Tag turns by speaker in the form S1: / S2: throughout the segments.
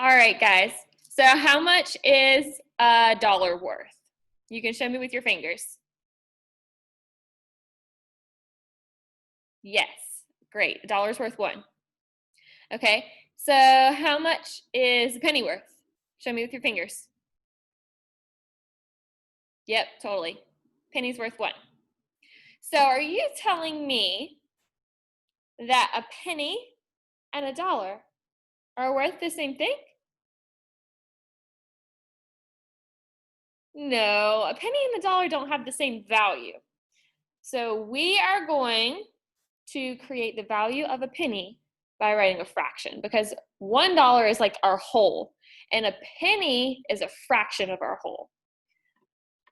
S1: All right, guys. So how much is a dollar worth? You can show me with your fingers. Yes, great. A dollar's worth one. Okay, so how much is a penny worth? Show me with your fingers. Yep, totally. Penny's worth one. So are you telling me that a penny and a dollar are worth the same thing? No, a penny and a dollar don't have the same value. So we are going to create the value of a penny by writing a fraction, because $1 is like our whole and a penny is a fraction of our whole.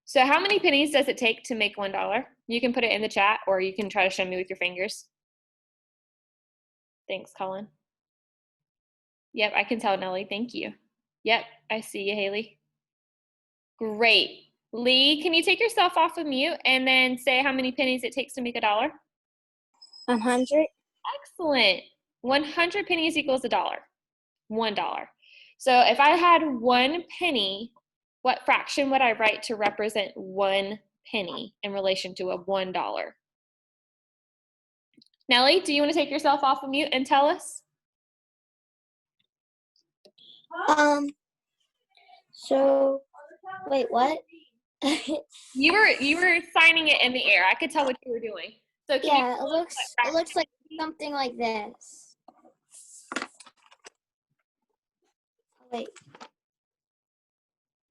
S1: So how many pennies does it take to make $1? You can put it in the chat or you can try to show me with your fingers. Thanks, Colin. Yep, I can tell, Nellie. Thank you. Yep, I see you, Haley. Great. Lee, can you take yourself off of mute and then say how many pennies it takes to make $1?
S2: 100.
S1: Excellent. 100 pennies equals $1. $1. So if I had 1 penny, what fraction would I write to represent 1 penny in relation to a $1? Nellie, do you want to take yourself off of mute and tell us?
S2: So wait, what?
S1: You were signing it in the air. I could tell what you were doing. So
S2: yeah, it looks like something like this. Wait.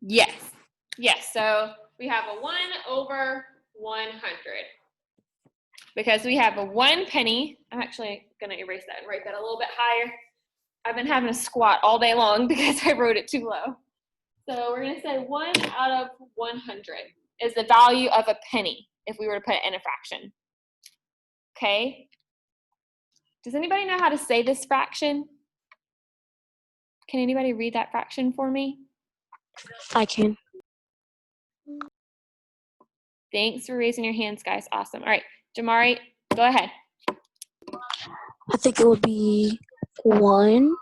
S1: Yes. Yes. So we have a 1 over 100. Because we have a 1 penny. I'm actually going to erase that and write that a little bit higher. I've been having a squat all day long because I wrote it too low. So we're going to say 1 out of 100 is the value of a penny if we were to put it in a fraction. Okay? Does anybody know how to say this fraction? Can anybody read that fraction for me?
S2: I can.
S1: Thanks for raising your hands, guys. Awesome. All right, Jamari, go ahead.
S2: I think it would be 100.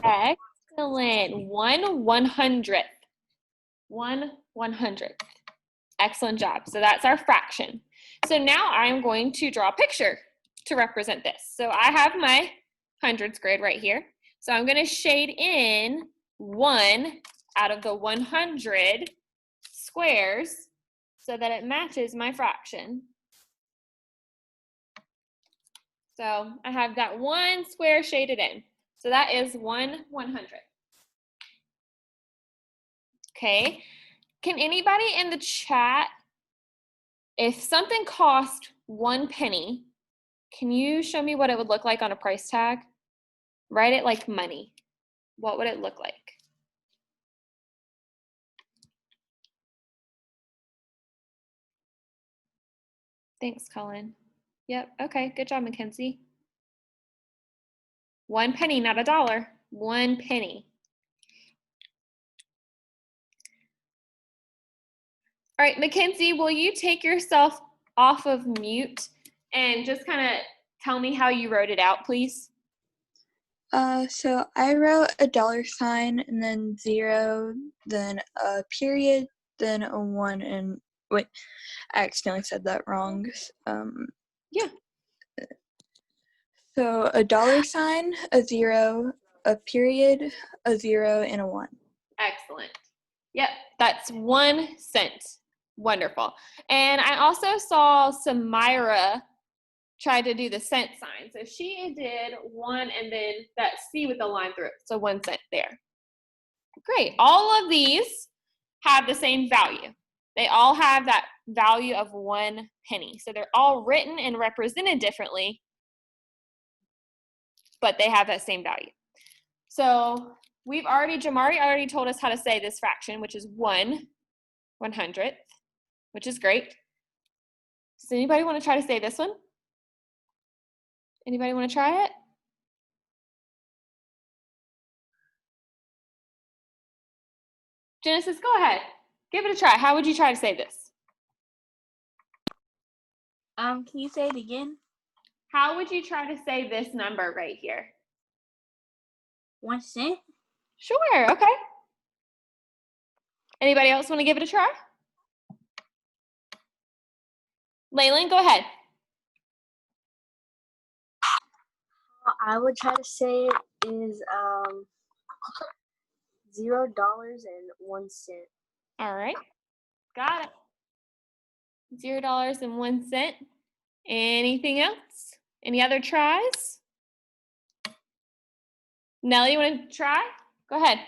S1: Excellent. 1/100th. 1/100th. Excellent job. So that's our fraction. So now I'm going to draw a picture to represent this. So I have my hundreds grid right here. So I'm going to shade in 1 out of the 100 squares so that it matches my fraction. So I have that 1 square shaded in. So that is 1/100. Okay. Can anybody in the chat, if something cost 1 penny, can you show me what it would look like on a price tag? Write it like money. What would it look like? Thanks, Colin. Yep, okay, good job, Mackenzie. 1 penny, not $1. 1 penny. All right, Mackenzie, will you take yourself off of mute and just kind of tell me how you wrote it out, please?
S3: So I wrote a $sign and then 0, then a period, then a 1, and wait, I accidentally said that wrong.
S1: Yeah.
S3: So a $sign, a 0, a period, a 0, and a 1.
S1: Excellent. Yep, that's 1 cent. Wonderful. And I also saw Samira try to do the cent sign. So she did 1 and then that C with the line through it. So 1 cent there. Great. All of these have the same value. They all have that value of 1 penny. So they're all written and represented differently, but they have that same value. So Jamari already told us how to say this fraction, which is 1/100th, which is great. Does anybody want to try to say this one? Anybody want to try it? Genesis, go ahead. Give it a try. How would you try to say this?
S4: Can you say it again?
S1: how would you try to say this number right here?
S2: 1 cent.
S1: Sure, okay. Anybody else want to give it a try? Laylan, go ahead.
S2: I would try to say it is $0.01.
S1: All right, got it. $0.01. Anything else? Any other tries? Nellie, you want to try? Go ahead.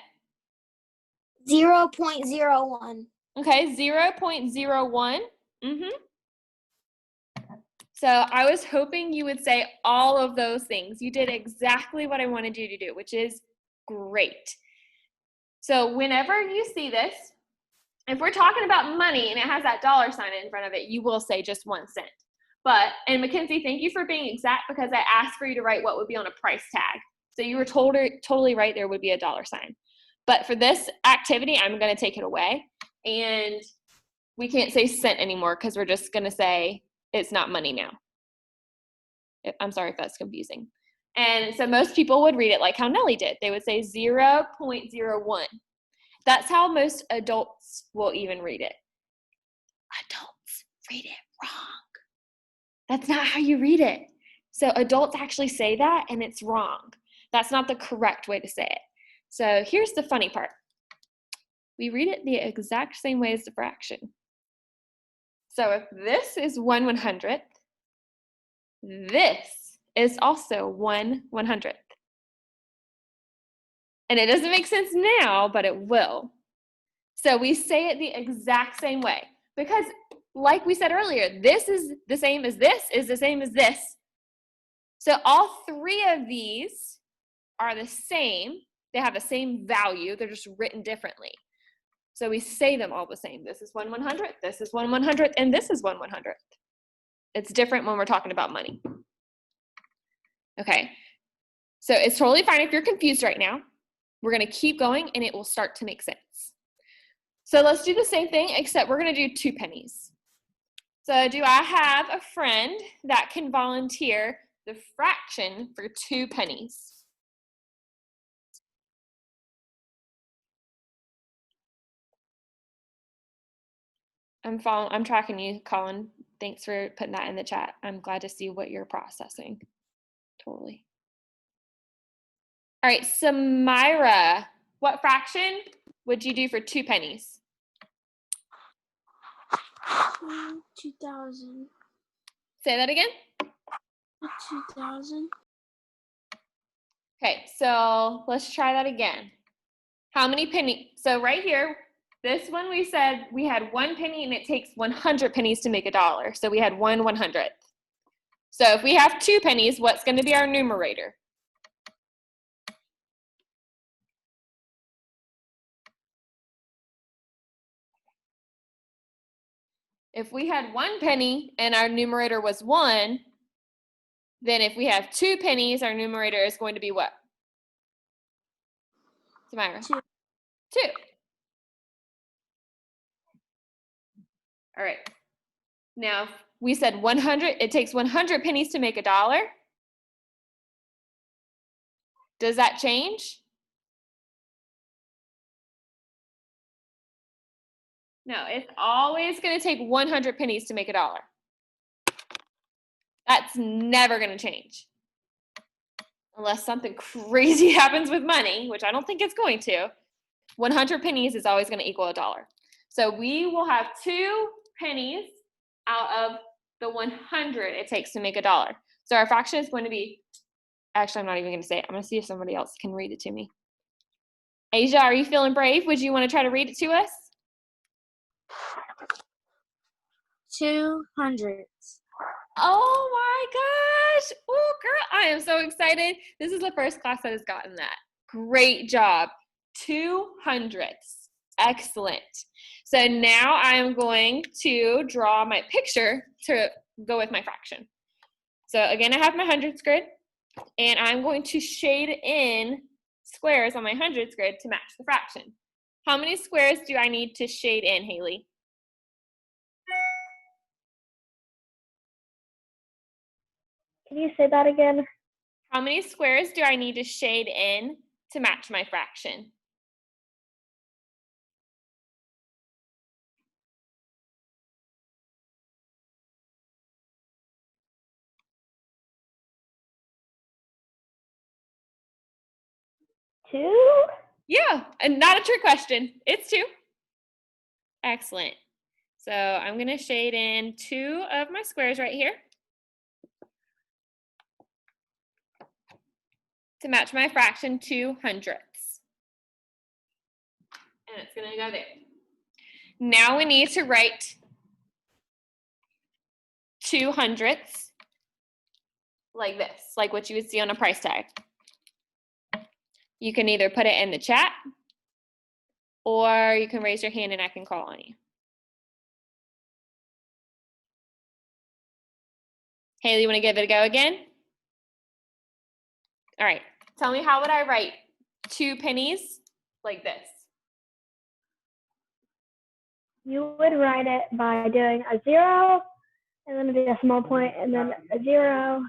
S4: 0.01.
S1: Okay, 0.01. So I was hoping you would say all of those things. You did exactly what I wanted you to do, which is great. So whenever you see this, if we're talking about money and it has that dollar sign in front of it, you will say just 1 cent. But, and Mackenzie, thank you for being exact because I asked for you to write what would be on a price tag. So you were totally right, there would be a dollar sign. But for this activity, I'm going to take it away. And we can't say cent anymore because we're just going to say it's not money now. I'm sorry if that's confusing. And so most people would read it like how Nellie did. They would say 0.01. That's how most adults will even read it. Adults read it wrong. That's not how you read it. So adults actually say that and it's wrong. That's not the correct way to say it. So here's the funny part. We read it the exact same way as the fraction. So if this is 1/100th, this is also 1/100th. And it doesn't make sense now, but it will. So we say it the exact same way because like we said earlier, this is the same as this is the same as this. So all three of these are the same. They have the same value. They're just written differently. So we say them all the same. This is 1/100th, this is 1/100th, and this is 1/100th. It's different when we're talking about money. Okay, so it's totally fine if you're confused right now. We're gonna keep going and it will start to make sense. So let's do the same thing, except we're gonna do 2 pennies. So do I have a friend that can volunteer the fraction for 2 pennies? I'm tracking you, Colin. Thanks for putting that in the chat. I'm glad to see what you're processing. Totally. All right, Samira, what fraction would you do for 2 pennies?
S2: 2,000.
S1: Say that again.
S2: 2,000.
S1: Okay, so let's try that again. How many pennies? So right here, this one we said we had 1 penny and it takes 100 pennies to make a dollar. So we had 1/100th. So if we have 2 pennies, what's going to be our numerator? If we had 1 penny and our numerator was 1, then if we have 2 pennies, our numerator is going to be what? Samira?
S2: 2.
S1: 2. All right. Now, we said 100, it takes 100 pennies to make a dollar. Does that change? No, it's always going to take 100 pennies to make a dollar. That's never going to change. Unless something crazy happens with money, which I don't think it's going to. 100 pennies is always going to equal a dollar. So we will have 2 pennies out of the 100 it takes to make a dollar. So our fraction is going to be, actually, I'm not even going to say it. I'm going to see if somebody else can read it to me. Asia, are you feeling brave? Would you want to try to read it to us?
S2: 200.
S1: Oh my gosh. Oh, girl, I am so excited. This is the first class that has gotten that. Great job. 200ths. Excellent. So now I'm going to draw my picture to go with my fraction. So again, I have my hundredths grid, and I'm going to shade in squares on my hundredths grid to match the fraction. How many squares do I need to shade in, Haley?
S4: Can you say that again?
S1: How many squares do I need to shade in to match my fraction?
S4: Two?
S1: Yeah, and not a trick question. It's 2. Excellent. So I'm going to shade in 2 of my squares right here to match my fraction 2/100. And it's going to go there. Now we need to write 2/100 like this, like what you would see on a price tag. You can either put it in the chat or you can raise your hand and I can call on you. Haley, you want to give it a go again? All right, tell me, how would I write 2 pennies like this?
S4: You would write it by doing a 0, and then a decimal point, and then a 0,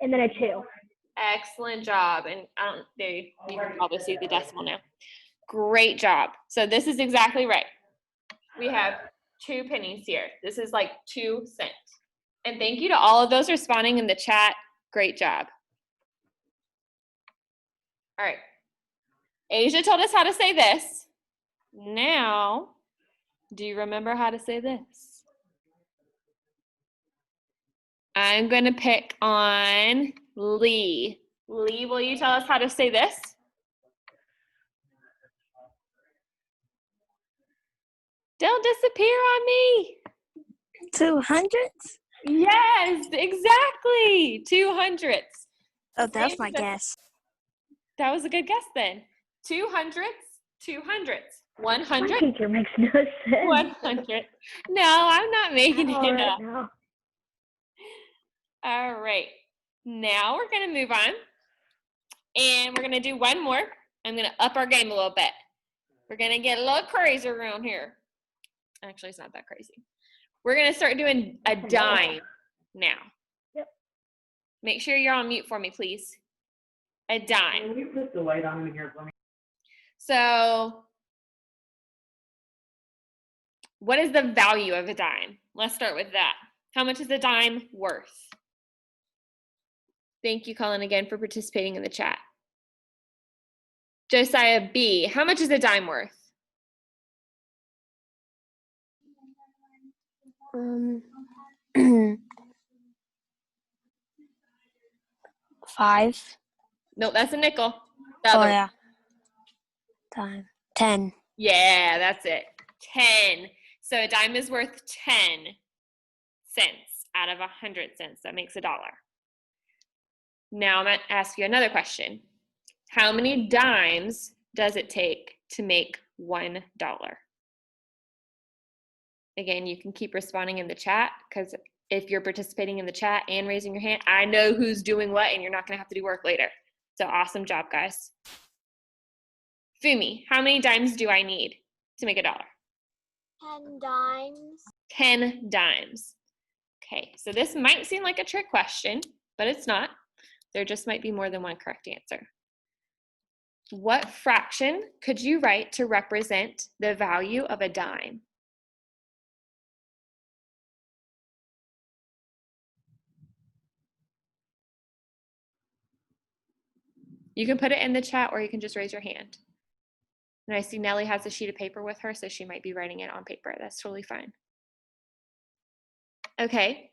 S4: and then a 2.
S1: Excellent job. And there you can probably see the decimal now. Great job. So this is exactly right. We have 2 pennies here. This is like 2 cents. And thank you to all of those responding in the chat. Great job. All right. Asia told us how to say this. Now, do you remember how to say this? I'm going to pick on Lee. Lee, will you tell us how to say this? Don't disappear on me.
S2: 200?
S1: Yes, exactly. 200.
S2: Oh, that's my guess.
S1: That was a good guess then. 200s, 200s.
S4: My
S1: 100,
S4: teacher makes no sense.
S1: 100. No, I'm not making
S4: All
S1: it
S4: right
S1: up.
S4: now.
S1: All right. Now we're going to move on. And we're going to do one more. I'm going to up our game a little bit. We're going to get a little crazy around here. Actually, it's not that crazy. We're going to start doing a dime now.
S4: Yep.
S1: Make sure you're on mute for me, please. A dime.
S5: Can you put the light on in here for me?
S1: So, what is the value of a dime? Let's start with that. How much is a dime worth? Thank you, Colin, again for participating in the chat. Josiah B, how much is a dime worth?
S2: 5.
S1: No, that's a nickel.
S2: Oh, yeah. 10.
S1: Yeah, that's it. 10. So a dime is worth 10 cents out of 100 cents. That makes $1. Now I'm going to ask you another question. How many dimes does it take to make $1? Again, you can keep responding in the chat because if you're participating in the chat and raising your hand, I know who's doing what and you're not going to have to do work later. So awesome job, guys. Fumi, how many dimes do I need to make $1?
S6: 10 dimes.
S1: 10 dimes. Okay, so this might seem like a trick question, but it's not. There just might be more than one correct answer. What fraction could you write to represent the value of a dime? You can put it in the chat or you can just raise your hand. And I see Nellie has a sheet of paper with her, so she might be writing it on paper. That's totally fine. Okay.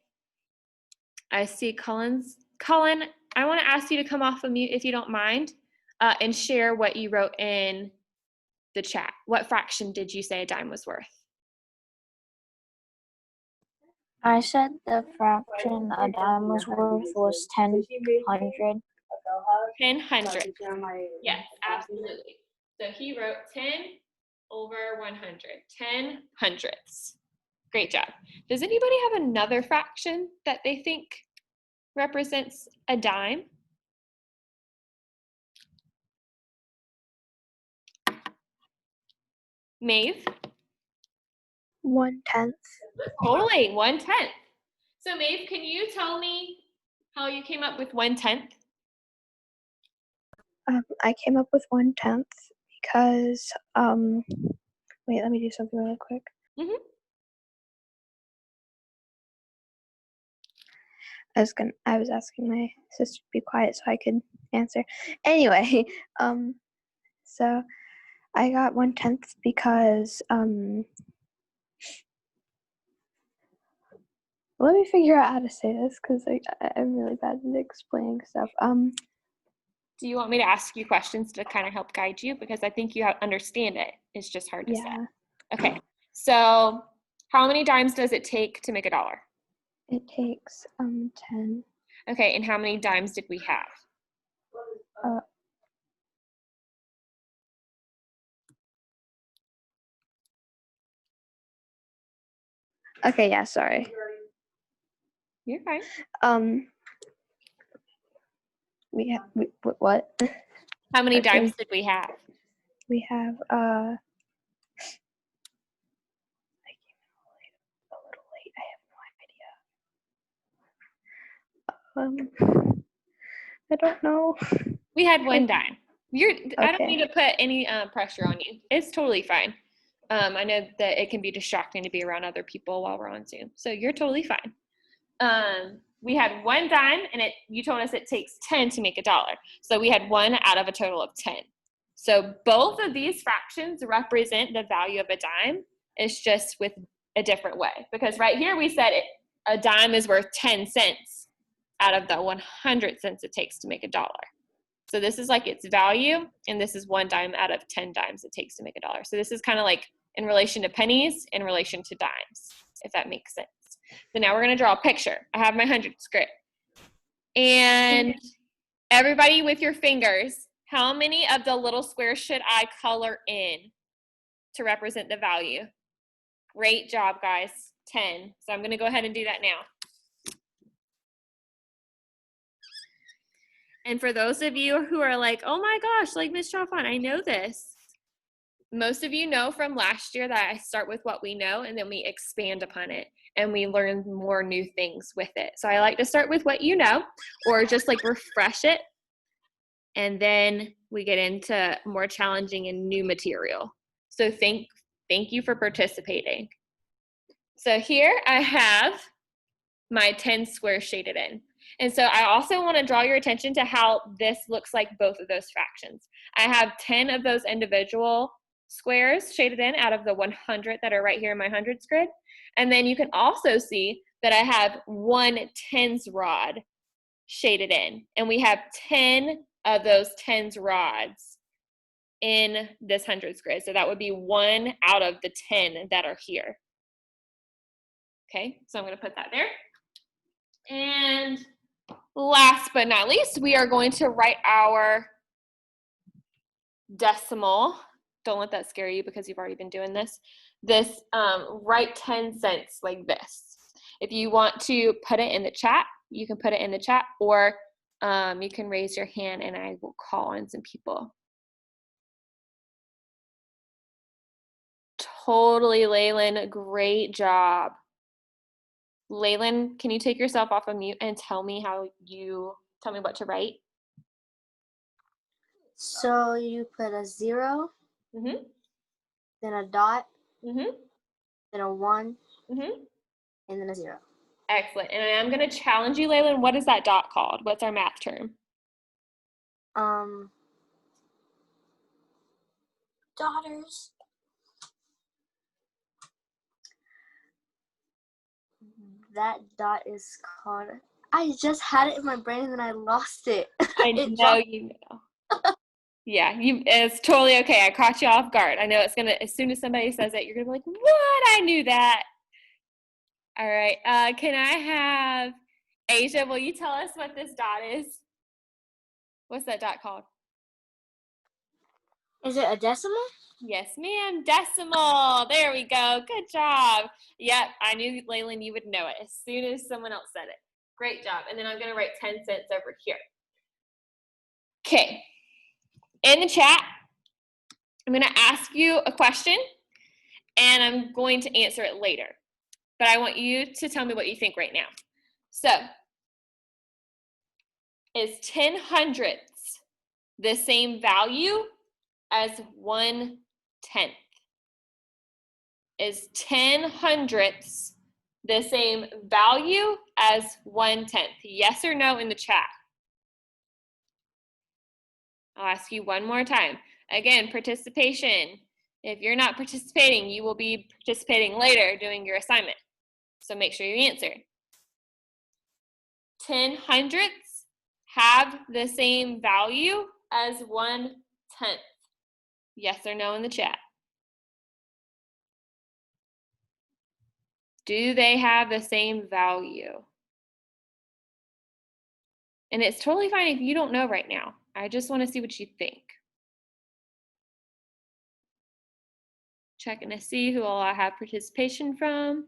S1: I see Colin's. Colin, I want to ask you to come off of mute if you don't mind and share what you wrote in the chat. What fraction did you say a dime was worth?
S6: I said the fraction a dime was worth was 10/100.
S1: 10/100. Yes, absolutely. So he wrote 10/100. 10/100ths. Great job. Does anybody have another fraction that they think represents a dime? Maeve?
S3: 1/10.
S1: Totally, 1/10. So Maeve, can you tell me how you came up with 1/10.
S3: I came up with 1/10 because wait, let me do something really quick.
S1: Mhm.
S3: I was asking my sister to be quiet so I could answer. Anyway, so I got 1/10 because let me figure out how to say this because I'm really bad at explaining stuff.
S1: Do you want me to ask you questions to kind of help guide you? Because I think you understand it. It's just hard to say.
S3: Yeah,
S1: Okay. So how many dimes does it take to make $1?
S3: it takes 10.
S1: Okay. And how many dimes did we have?
S3: Okay, yeah, sorry.
S1: You're fine.
S3: What?
S1: How many
S3: Okay.
S1: dimes did we have?
S3: We have I came a little late. I have no idea. I don't know.
S1: We had 1 dime. I don't
S3: Okay.
S1: need to put any pressure on you. It's totally fine. I know that it can be distracting to be around other people while we're on Zoom. So you're totally fine. We had 1 dime, and you told us it takes 10 to make $1. So we had 1 out of a total of 10. So both of these fractions represent the value of a dime. It's just with a different way. Because right here we said a dime is worth 10 cents out of the 100 cents it takes to make $1. So this is like its value, and this is 1 dime out of 10 dimes it takes to make $1. So this is kind of like in relation to pennies, in relation to dimes, if that makes sense. So now we're going to draw a picture. I have my 100s grid. And everybody with your fingers, how many of the little squares should I color in to represent the value? Great job, guys. 10. So I'm going to go ahead and do that now. And for those of you who are like, oh my gosh, like Ms. Chalfant, I know this. Most of you know from last year that I start with what we know and then we expand upon it and we learn more new things with it. So I like to start with what you know or just like refresh it. And then we get into more challenging and new material. So thank you for participating. So here I have my 10 squares shaded in. And so I also want to draw your attention to how this looks like both of those fractions. I have 10 of those individual squares shaded in out of the 100 that are right here in my hundreds grid. And then you can also see that I have 1 tens rod shaded in. And we have 10 of those tens rods in this hundreds grid. So that would be 1 out of the 10 that are here. Okay, so I'm going to put that there. And last but not least, we are going to write our decimal. Don't let that scare you because you've already been doing this. Write 10 cents like this. If you want to put it in the chat, you can put it in the chat, or you can raise your hand and I will call on some people. Totally, Laylan, great job. Laylan, can you take yourself off of mute and tell me what to write?
S6: So you put a 0,
S1: Mm-hmm.
S6: then a dot,
S1: Mm-hmm.
S6: then a 1,
S1: Mm-hmm.
S6: and then a 0.
S1: Excellent. And I'm going to challenge you, Laylan. What is that dot called? What's our math term?
S6: Daughters. That dot is called, I just had it in my brain and then I lost it.
S1: I know you know. Yeah, it's totally okay. I caught you off guard. I know it's going to, as soon as somebody says it, you're going to be like, what? I knew that. All right. Can I have Asia, will you tell us what this dot is? What's that dot called?
S6: Is it a decimal?
S1: Yes, ma'am. Decimal. There we go. Good job. Yep, I knew, Laylan, you would know it as soon as someone else said it. Great job. And then I'm going to write 10 cents over here. Okay. In the chat, I'm going to ask you a question, and I'm going to answer it later. But I want you to tell me what you think right now. So, Is 10 hundredths the same value as 1/10? Is 10 hundredths the same value as 1/10? Yes or no in the chat. I'll ask you one more time. Again, participation. If you're not participating, you will be participating later doing your assignment. So make sure you answer. 10 hundredths have the same value as 1/10? Yes or no in the chat. Do they have the same value? And it's totally fine if you don't know right now. I just want to see what you think. Checking to see who all I have participation from.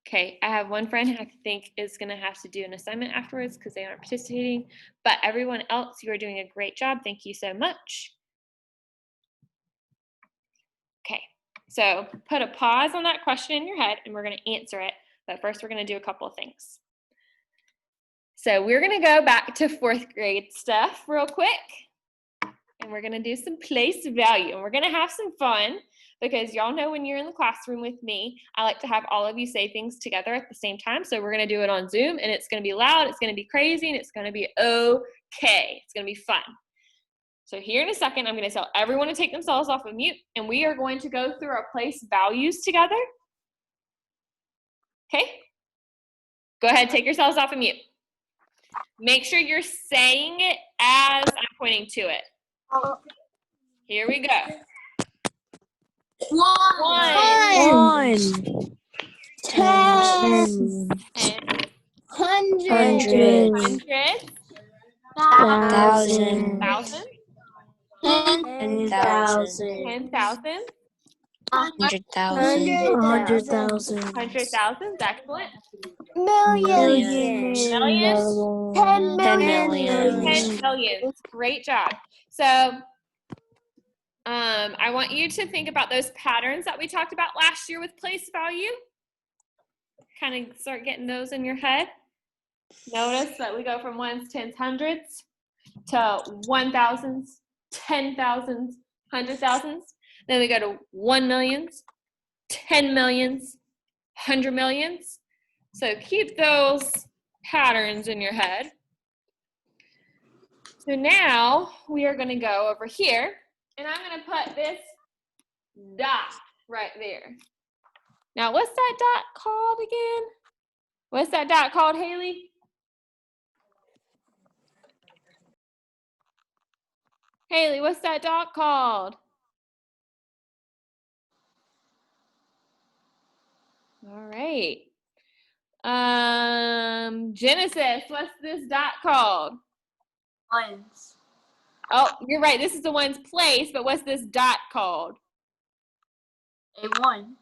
S1: Okay, I have one friend who I think is going to have to do an assignment afterwards because they aren't participating. But everyone else, you are doing a great job. Thank you so much. Okay, so put a pause on that question in your head and we're going to answer it. But first, we're going to do a couple of things. So we're going to go back to 4th grade stuff real quick. And we're going to do some place value. And we're going to have some fun because y'all know when you're in the classroom with me, I like to have all of you say things together at the same time. So we're going to do it on Zoom and it's going to be loud, it's going to be crazy, and it's going to be okay. It's going to be fun. So here in a second, I'm going to tell everyone to take themselves off of mute, and we are going to go through our place values together. Okay? Go ahead, take yourselves off of mute. Make sure you're saying it as I'm pointing to it. Here we go.
S2: One.
S6: 10,
S2: 100.
S1: 100,
S2: 1,000.
S1: 1,000,
S6: 10,000,
S1: 10,000,
S6: 100,000,
S2: 100,000.
S1: 100,000. Excellent.
S6: millions,
S1: Millions.
S6: 10 million,
S1: 10 million. Great job. So I want you to think about those patterns that we talked about last year with place value. Kind of start getting those in your head. Notice that we go from ones, tens, hundreds to 1,000s, 10,000s, 100,000s. Then we go to 1 millions, 10 millions, 100 millions. So keep those patterns in your head. So now we are going to go over here, and I'm going to put this dot right there. Now, what's that dot called again? What's that dot called, Haley? Haley, what's that dot called? All right. Genesis, what's this dot called?
S6: ones,
S1: Oh, you're right. This is the one's place, but what's this dot called?
S6: a 1,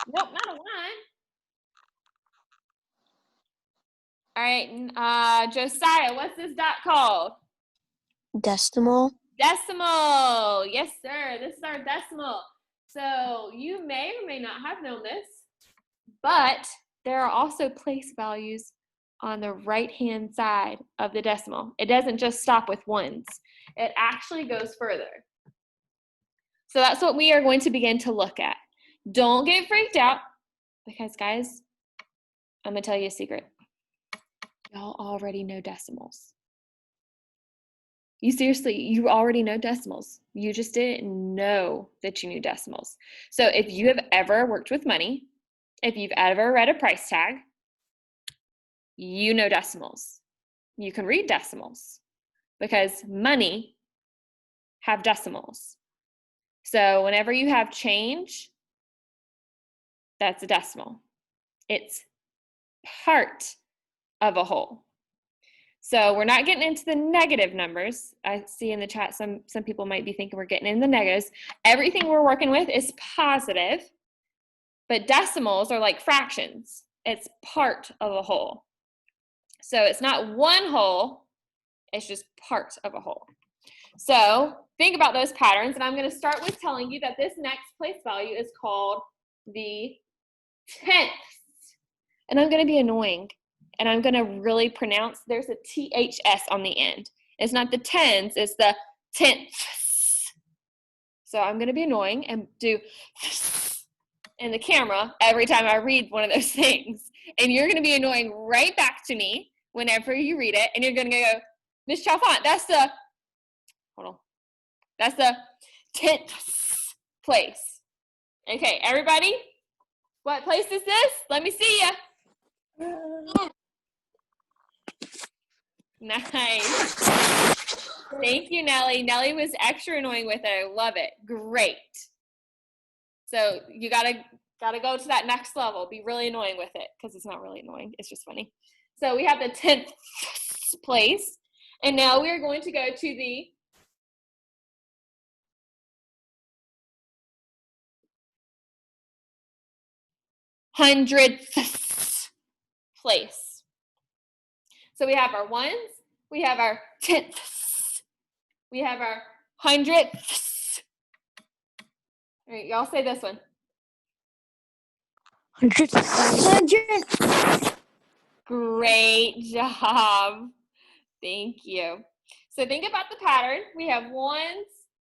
S1: Nope, not a 1. All right, Josiah, what's this dot called?
S2: Decimal.
S1: Decimal. Yes, sir. This is our decimal. So you may or may not have known this, but there are also place values on the right-hand side of the decimal. It doesn't just stop with ones. It actually goes further. So that's what we are going to begin to look at. Don't get freaked out because, guys, I'm going to tell you a secret. Y'all already know decimals. You already know decimals. You just didn't know that you knew decimals. So if you have ever worked with money, if you've ever read a price tag, you know decimals. You can read decimals because money have decimals. So whenever you have change, that's a decimal. It's part of a whole. So we're not getting into the negative numbers. I see in the chat some people might be thinking we're getting in the negatives. Everything we're working with is positive, but decimals are like fractions. It's part of a whole. So it's not one whole, it's just part of a whole. So think about those patterns, and I'm going to start with telling you that this next place value is called the tenths. And I'm going to be annoying, and I'm going to really pronounce, there's a THS on the end. It's not the tens, it's the tenths. So I'm going to be annoying and do in the camera every time I read one of those things. And you're going to be annoying right back to me whenever you read it, and you're going to go, Miss Chalfant, that's the, hold on, that's the tenths place. Okay, everybody, what place is this? Let me see ya. Nice. Thank you, Nellie. Nellie was extra annoying with it. I love it. Great. So you gotta go to that next level. Be really annoying with it, because it's not really annoying. It's just funny. So we have the 10th place, and now we are going to go to the hundredth place. So we have our ones, we have our tenths, we have our hundredths. All right, y'all say this one.
S2: 100.
S1: Great job. Thank you. So think about the pattern. We have ones,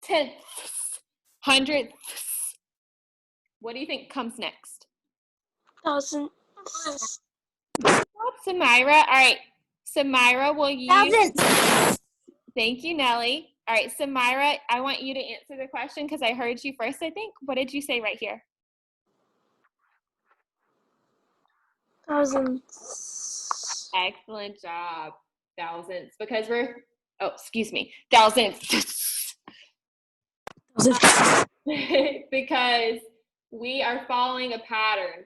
S1: tenths, hundredths. What do you think comes next?
S2: Thousand.
S1: Samira. All right. Samira, will you?
S2: Thousands.
S1: Thank you, Nellie. All right, Samira, I want you to answer the question because I heard you first, I think. What did you say right here?
S2: Thousands.
S1: Excellent job. Thousands, because we're, oh, excuse me, thousands. Because we are following a pattern.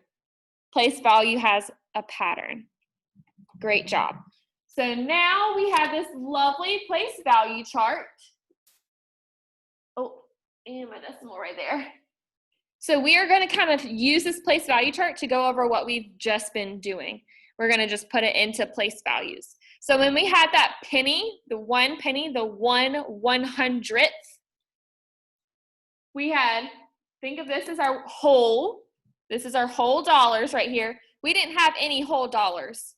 S1: Place value has a pattern. Great job. So now we have this lovely place value chart. Oh, and my decimal right there. So we are going to kind of use this place value chart to go over what we've just been doing. We're going to just put it into place values. So when we had that penny, the 1 penny, the 1/100th, we had, think of this as our whole. This is our whole dollars right here. We didn't have any whole dollars.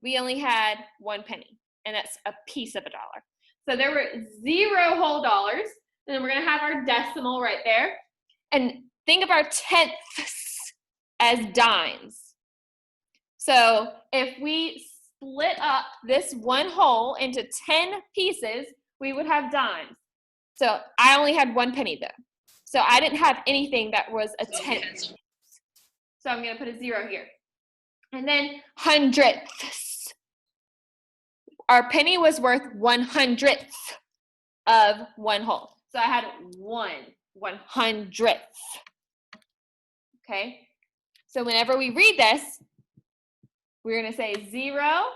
S1: We only had 1 penny, and that's a piece of a dollar. So there were 0 whole dollars, and then we're going to have our decimal right there. And think of our tenths as dimes. So if we split up this one whole into 10 pieces, we would have dimes. So I only had 1 penny though. So I didn't have anything that was a tenth. So I'm going to put a 0 here. And then hundredths. Our penny was worth 1/100th of 1 whole. So I had 1/100th. Okay. So whenever we read this, we're going to say 0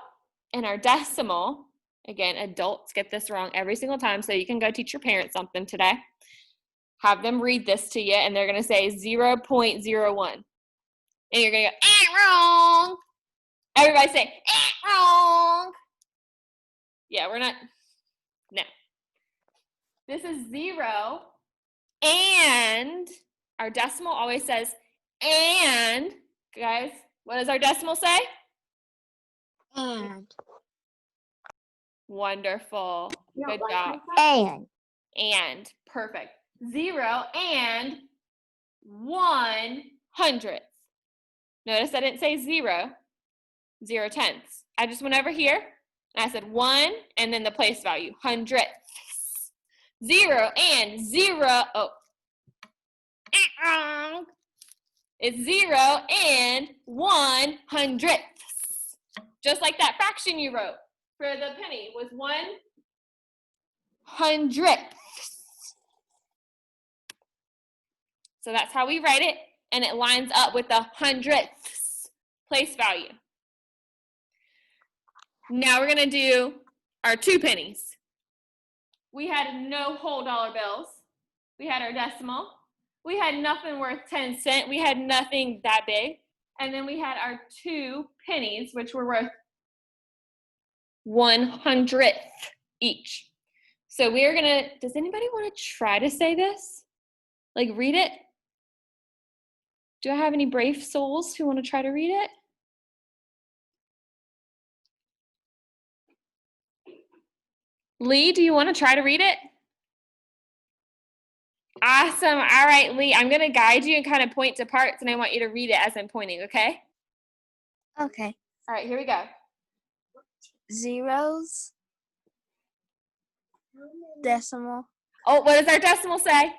S1: and our decimal. Again, adults get this wrong every single time, so you can go teach your parents something today. Have them read this to you, and they're going to say 0.01. And you're going to go, wrong. Everybody say, wrong. Yeah, we're not, no. This is 0, and our decimal always says, and, guys, what does our decimal say?
S2: And.
S1: Wonderful. Good job.
S2: And.
S1: Perfect. 0 and 1/100th. Notice I didn't say 0, 0 tenths. I just went over here and I said 1 and then the place value, hundredths. 0 and 0. Oh. It's 0 and 1/100th. Just like that fraction you wrote for the penny was 1/100th. So that's how we write it, and it lines up with the hundredths place value. Now we're gonna do our 2 pennies. We had no whole dollar bills. We had our decimal. We had nothing worth 10 cents. We had nothing that big. And then we had our 2 pennies, which were worth 1/100th each. So we're gonna, does anybody want to try to say this? Like read it? Do I have any brave souls who want to try to read it? Lee, do you want to try to read it? Awesome. All right, Lee, I'm going to guide you and kind of point to parts, and I want you to read it as I'm pointing, okay?
S6: Okay.
S1: All right, here we go.
S6: Zeros. Decimal.
S1: Oh, what does our decimal say?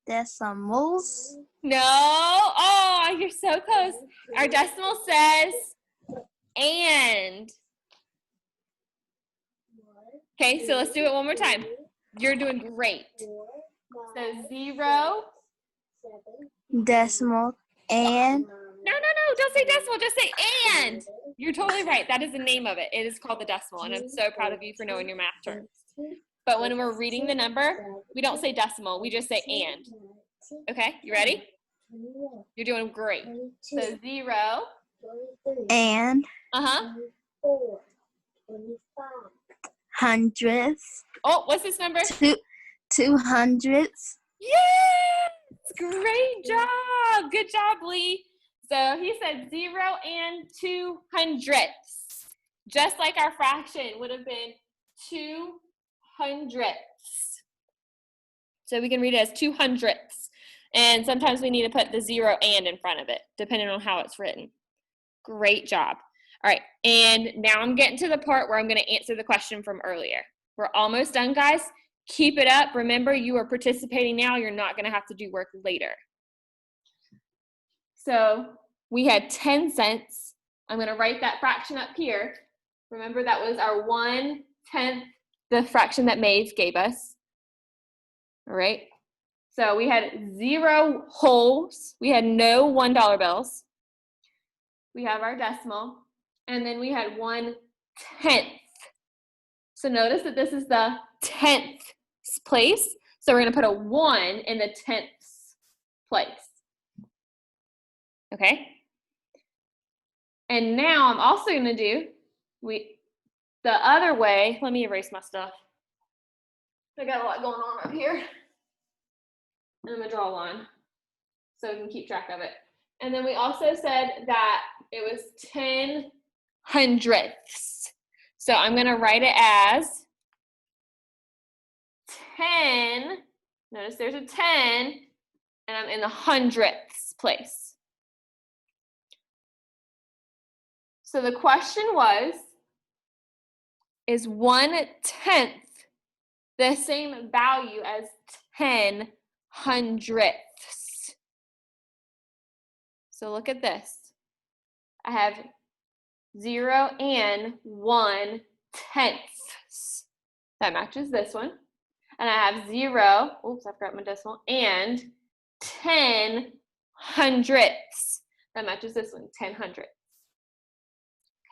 S6: Decimals.
S1: No. Oh, you're so close. Our decimal says and. Okay, so let's do it one more time. You're doing great. So 0.
S6: Decimal. And.
S1: No, don't say decimal, just say and. You're totally right. That is the name of it. It is called the decimal, and I'm so proud of you for knowing your math terms. But when we're reading the number, we don't say decimal, we just say and. Okay, you ready? You're doing great. So 0.
S6: And. Hundredths.
S1: Oh, what's this number?
S6: 200ths.
S1: Yes! Great job. Good job, Lee. So he said 0 and 200ths. Just like our fraction would have been 200ths. So we can read it as 200ths. And sometimes we need to put the 0 and in front of it, depending on how it's written. Great job. All right, and now I'm getting to the part where I'm going to answer the question from earlier. We're almost done, guys. Keep it up. Remember, you are participating now. You're not going to have to do work later. So we had 10 cents. I'm going to write that fraction up here. Remember, that was our 1/10, the fraction that Maeve gave us. All right. So we had 0 wholes. We had no $1 bills. We have our decimal. And then we had 1/10. So notice that this is the 10th place. So we're going to put a 1 in the 10th place. Okay? And now I'm also going to do the other way. Let me erase my stuff. I got a lot going on up here. I'm going to draw a line so we can keep track of it. And then we also said that it was 10 hundredths. So I'm going to write it as 10. Notice there's a 10, and I'm in the hundredths place. So the question was, is 1/10 the same value as 10 hundredths? So look at this. I have 0 and 1/10. That matches this one. And I have 0, oops, I forgot my decimal, and 10 hundredths. That matches this one, 10 hundredths.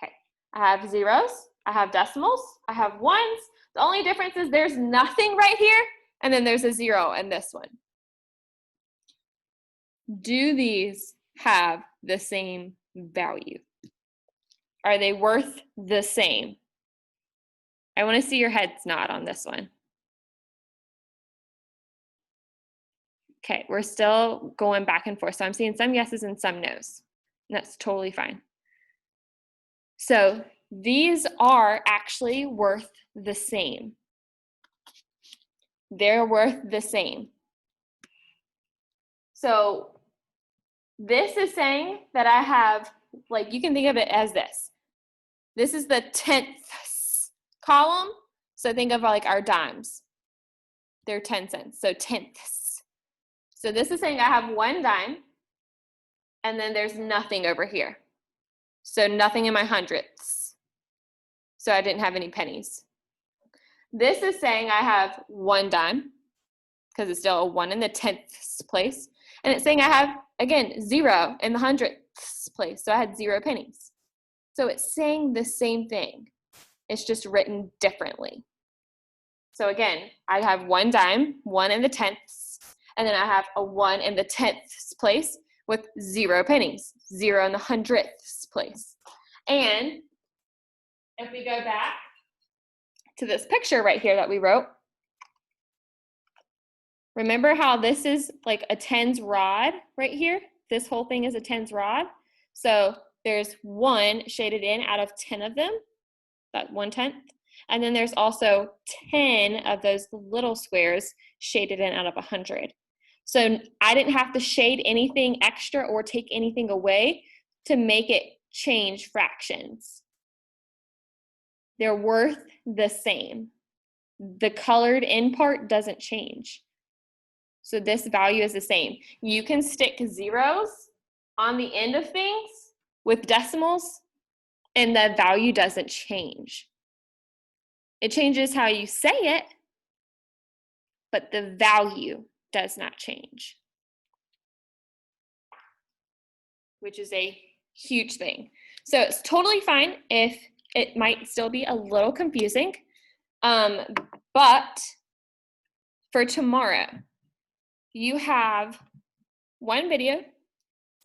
S1: Okay, I have zeros, I have decimals, I have ones. The only difference is there's nothing right here, and then there's a 0 in this one. Do these have the same value? Are they worth the same? I want to see your heads nod on this one. Okay, we're still going back and forth. So I'm seeing some yeses and some nos. And that's totally fine. So these are actually worth the same. They're worth the same. So this is saying that I have, like, you can think of it as this. This is the 10ths column. So think of like our dimes. They're 10 cents, so tenths. So this is saying I have 1 dime, and then there's nothing over here. So nothing in my hundredths. So I didn't have any pennies. This is saying I have 1 dime, because it's still a 1 in the 10ths place. And it's saying I have, again, 0 in the hundredths place. So I had 0 pennies. So it's saying the same thing. It's just written differently. So again, I have 1 dime, 1 in the 10ths, and then I have a 1 in the 10ths place with 0 pennies, 0 in the hundredths place. And if we go back to this picture right here that we wrote, remember how this is like a tens rod right here? This whole thing is a tens rod. So there's 1 shaded in out of 10 of them, that 1/10. And then there's also 10 of those little squares shaded in out of 100. So I didn't have to shade anything extra or take anything away to make it change fractions. They're worth the same. The colored in part doesn't change. So this value is the same. You can stick zeros on the end of things with decimals and the value doesn't change. It changes how you say it, but the value does not change, which is a huge thing. So it's totally fine if it might still be a little confusing, but for tomorrow, you have one video,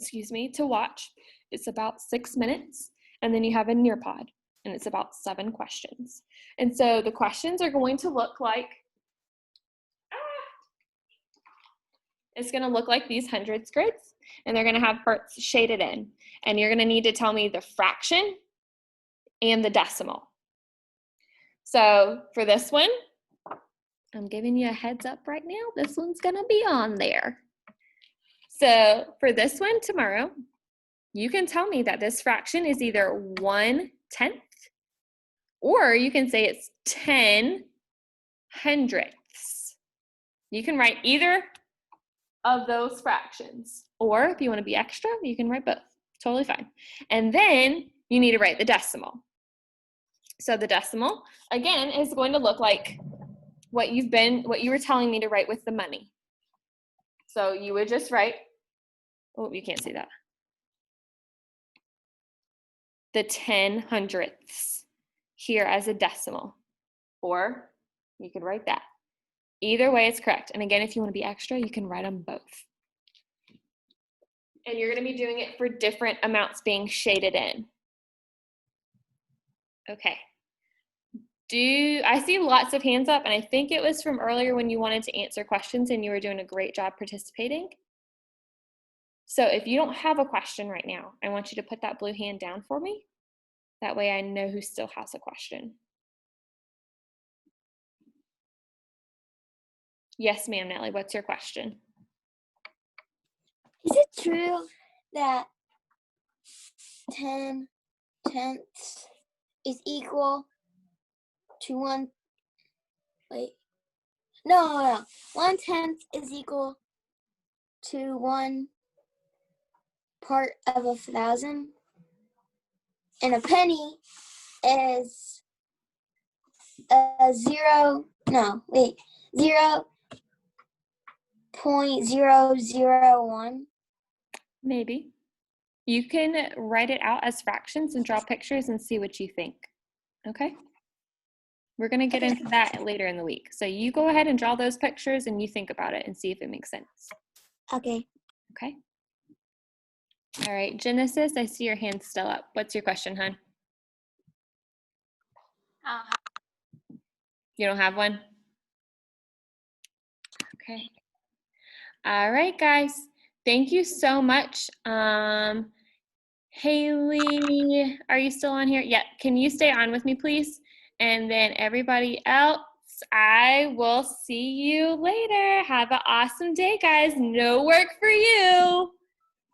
S1: to watch. It's about 6 minutes, and then you have a Nearpod, and it's about 7 questions. And so the questions are going to look like, it's gonna look like these hundreds grids, and they're gonna have parts shaded in. And you're gonna need to tell me the fraction and the decimal. So for this one, I'm giving you a heads up right now, this one's gonna be on there. So for this one tomorrow, you can tell me that this fraction is either 1/10, or you can say it's 10 hundredths. You can write either of those fractions, or if you want to be extra, you can write both. Totally fine. And then you need to write the decimal. So the decimal, again, is going to look like what you were telling me to write with the money. So you would just write, oh, you can't see that. The 10 hundredths here as a decimal, or you could write that. Either way is correct. And again, if you want to be extra, you can write them both. And you're going to be doing it for different amounts being shaded in. Okay. I see lots of hands up, and I think it was from earlier when you wanted to answer questions and you were doing a great job participating. So if you don't have a question right now, I want you to put that blue hand down for me. That way I know who still has a question. Yes, ma'am, Nellie, what's your question?
S6: Is it true that 10 tenths is equal to 1? Wait. No. 1/10 is equal to 1 part of 1,000. And a penny is 0.001.
S1: Maybe. You can write it out as fractions and draw pictures and see what you think. Okay? We're going to get into that later in the week. So you go ahead and draw those pictures and you think about it and see if it makes sense.
S6: Okay.
S1: Okay? All right, Genesis, I see your hand still up. What's your question, hon? You don't have one? Okay. All right, guys. Thank you so much. Haley, are you still on here? Yeah, can you stay on with me, please? And then everybody else, I will see you later. Have an awesome day, guys. No work for you.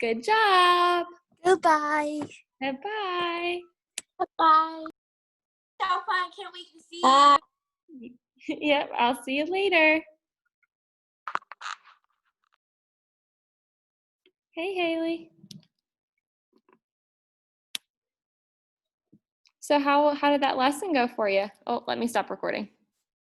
S1: Good job.
S6: Goodbye.
S1: Bye-bye.
S6: Bye.
S5: So fun. Can't wait to see you.
S6: Bye.
S1: Yep, I'll see you later. Hey, Haley. So how did that lesson go for you? Oh, let me stop recording.